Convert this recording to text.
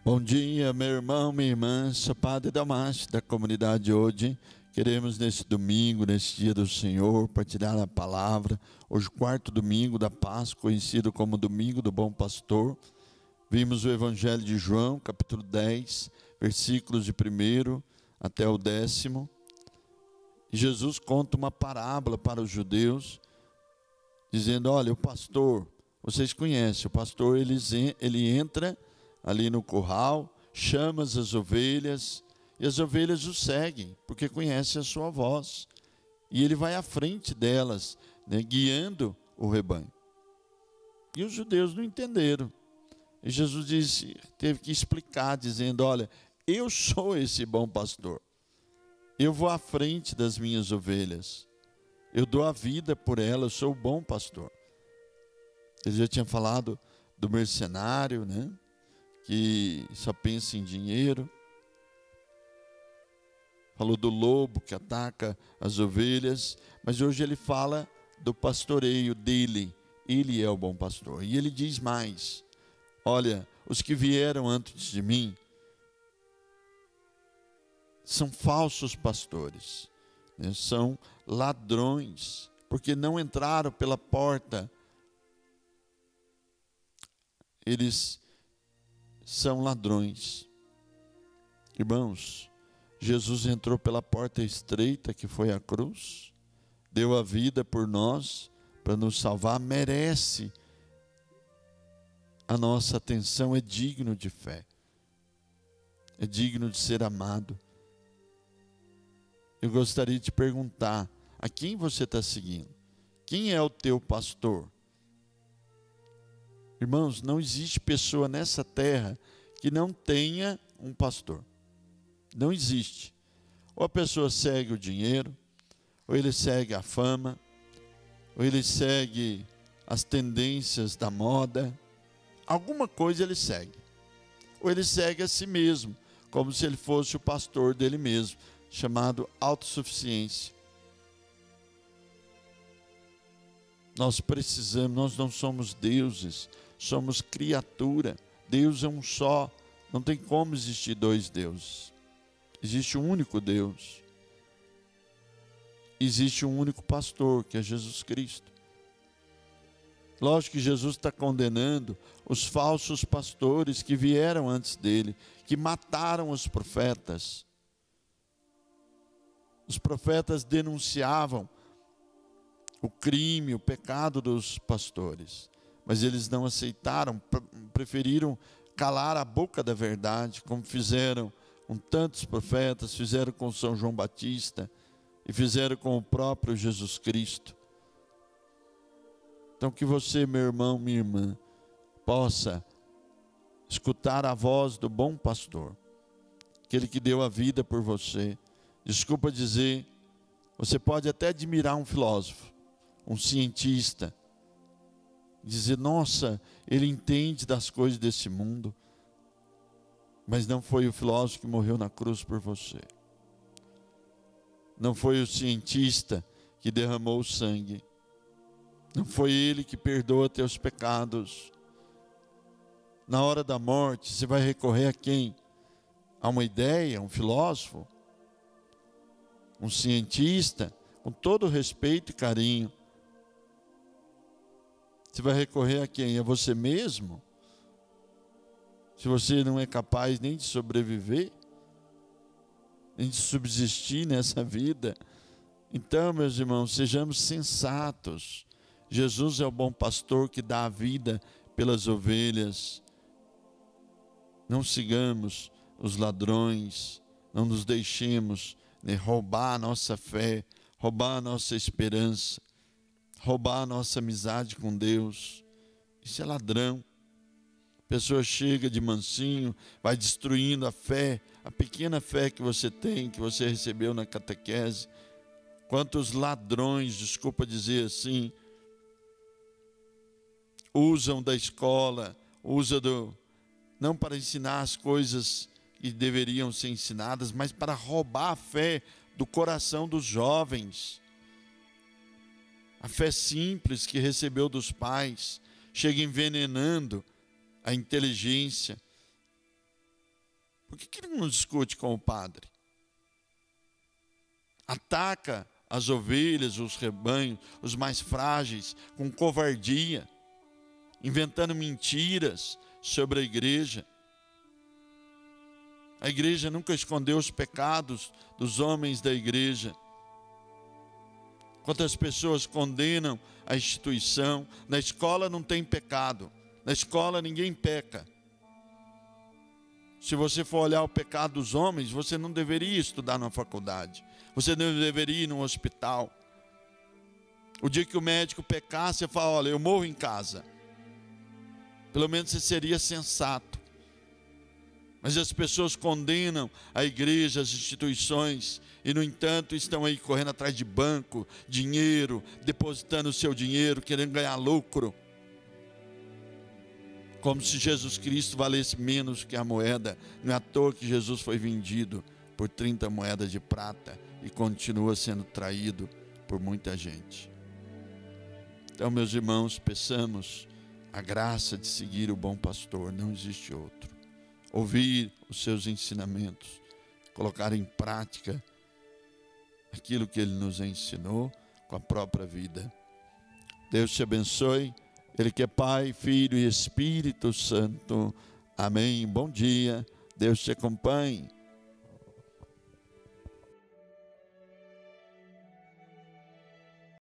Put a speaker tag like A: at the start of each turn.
A: Bom dia, meu irmão, minha irmã, sou Padre Damasio da comunidade hoje. Queremos nesse domingo, nesse dia do Senhor, partilhar a palavra. Hoje, quarto domingo da Páscoa, conhecido como Domingo do Bom Pastor. Vimos o Evangelho de João, capítulo 10, versículos de 1º até o 10º. E Jesus conta uma parábola para os judeus, dizendo: olha, o pastor, vocês conhecem, o pastor ele entra ali no curral, chama as ovelhas, e as ovelhas o seguem, porque conhecem a sua voz. E ele vai à frente delas, né, guiando o rebanho. E os judeus não entenderam. E Jesus teve que explicar, dizendo: olha, eu sou esse bom pastor. Eu vou à frente das minhas ovelhas. Eu dou a vida por elas, eu sou o bom pastor. Ele já tinha falado do mercenário, né? Que só pensa em dinheiro. Falou do lobo que ataca as ovelhas, mas hoje ele fala do pastoreio dele. Ele é o bom pastor. E ele diz mais: olha, os que vieram antes de mim são falsos pastores, né? São ladrões, porque não entraram pela porta. Eles são ladrões. Irmãos, Jesus entrou pela porta estreita, que foi a cruz, deu a vida por nós para nos salvar, merece a nossa atenção, é digno de fé, é digno de ser amado. Eu gostaria de te perguntar: a quem você está seguindo? Quem é o teu pastor? Irmãos, não existe pessoa nessa terra que não tenha um pastor. Não existe. Ou a pessoa segue o dinheiro, ou ele segue a fama, ou ele segue as tendências da moda. Alguma coisa ele segue. Ou ele segue a si mesmo, como se ele fosse o pastor dele mesmo, chamado autossuficiência. Nós precisamos, nós não somos deuses, somos criatura. Deus é um só, não tem como existir dois deuses. Existe um único Deus. Existe um único pastor, que é Jesus Cristo. Lógico que Jesus está condenando os falsos pastores que vieram antes dele, que mataram os profetas. Os profetas denunciavam o crime, o pecado dos pastores, mas eles não aceitaram, preferiram calar a boca da verdade, como fizeram com tantos profetas, fizeram com São João Batista e fizeram com o próprio Jesus Cristo. Então que você, meu irmão, minha irmã, possa escutar a voz do bom pastor, aquele que deu a vida por você. Desculpa dizer, você pode até admirar um filósofo, um cientista, dizer: nossa, ele entende das coisas desse mundo. Mas não foi o filósofo que morreu na cruz por você. Não foi o cientista que derramou o sangue. Não foi ele que perdoa teus pecados. Na hora da morte, você vai recorrer a quem? A uma ideia, um filósofo? Um cientista? Com todo respeito e carinho. Você vai recorrer a quem? A você mesmo? Se você não é capaz nem de sobreviver, nem de subsistir nessa vida. Então, meus irmãos, sejamos sensatos. Jesus é o bom pastor que dá a vida pelas ovelhas. Não sigamos os ladrões, não nos deixemos, né, roubar a nossa fé, roubar a nossa esperança, roubar a nossa amizade com Deus. Isso é ladrão. A pessoa chega de mansinho, vai destruindo a fé, a pequena fé que você tem, que você recebeu na catequese. Quantos ladrões, desculpa dizer assim, usam da escola, não para ensinar as coisas que deveriam ser ensinadas, mas para roubar a fé do coração dos jovens. A fé simples que recebeu dos pais, chega envenenando a inteligência, Por que ele não discute com o padre? Ataca as ovelhas, os rebanhos, os mais frágeis, com covardia, inventando mentiras sobre a igreja. A igreja nunca escondeu os pecados dos homens da igreja. Quantas pessoas condenam a instituição? Na escola não tem pecado. Na escola ninguém peca. Se você for olhar o pecado dos homens, você não deveria estudar na faculdade. Você não deveria ir no hospital. O dia que o médico pecar, você fala, olha, eu morro em casa. Pelo menos você seria sensato. Mas as pessoas condenam a igreja, as instituições, e no entanto estão aí correndo atrás de banco, dinheiro, depositando o seu dinheiro, querendo ganhar lucro. Como se Jesus Cristo valesse menos que a moeda. Não é à toa que Jesus foi vendido por 30 moedas de prata e continua sendo traído por muita gente. Então, meus irmãos, peçamos a graça de seguir o bom pastor, não existe outro. Ouvir os seus ensinamentos, colocar em prática aquilo que ele nos ensinou com a própria vida. Deus te abençoe, Ele que é Pai, Filho e Espírito Santo. Amém. Bom dia, Deus te acompanhe.